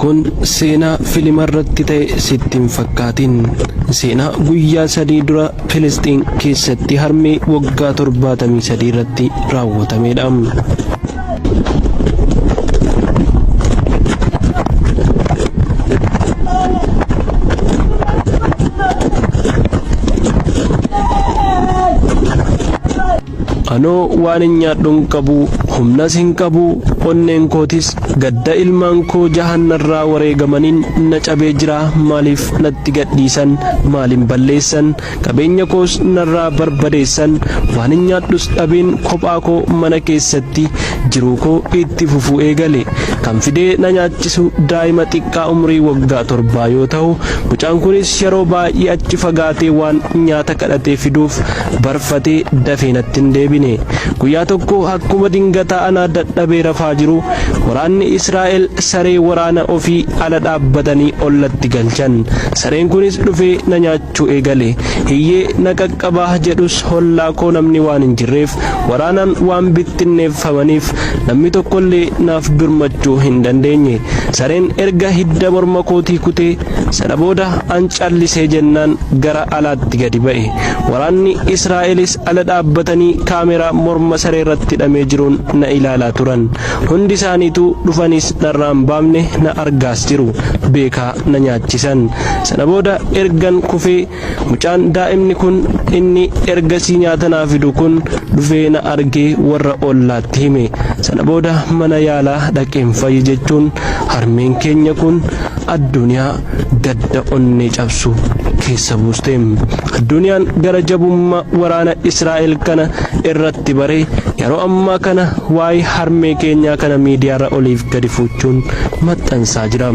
kun seenaa filimarratti ta'e sitti hin fakkaatin. Seenaa guyyaa 3 dura Filistiin keessatti harmee waggaa 73 irratti raawwatamedha. Anoo waan nyaadhu hin qabu, humnas hin qabu, onneen kootis gadda ilmaan koo jahannarraa wareegamaniin na cabee jira. Maaliif natti gadhiisan? Maaliin balleessan? Qabeenya koos narraa barbadeessan. Waan nyaadhus dhabeen kophaa koo mana keessatti jiruu koo itti fufuu eegale. Kan fidee na nyaachisu daa'ima xiqqaa umrii waggaa 7 yoo ta'u, mucaan kunis yeroo baay'ee achi fagaatee waan nyaata kadhatee fiduuf barfatee dafee natti hin deebine. Guyyaa tokko akkuma dingataa anaa dadhabee rafaa jiru, waraanni Israa'el saree waraana ofii ala dhaabbatanii ollatti galchan. Sareen kunis dhufee na nyaachuu eegale. Hiyyee na qaqqabaa jedhus hollaa koo namni waan hin jirreef, waraanaan waan bittinneeffamaniif namni tokkollee naaf birmachuu hin dandeenye. Sareen erga hidda morma kootii kutee sana booda an callisee jennaan gara alaatti gadi ba'e. Waraanni Israa'elis ala dhaabbatanii kaameraa morma saree irratti hidhamee jiruun na ilaalaa turan. Hundi isaaniitu dhufanis narraa hin baafne, na argaas jiru, beekaa na nyaachisan. Sana booda ergan kufee mucaan daa'imni kun inni ergasii nyaata naa fidu kun dhufee na argee warra ollaatti hime. Sana booda mana yaalaa dhaqeen fayyi jechuun harmeen keenya kun addunyaa gadda onnee cabsu keessa buuste. Addunyaan gara jabummaa waraana Israa'el kana irratti bare yeroo ammaa kana waa'ee harmee keenyaa kana miidiyaarra oliif gadi fuuchuun maxxansaa jira.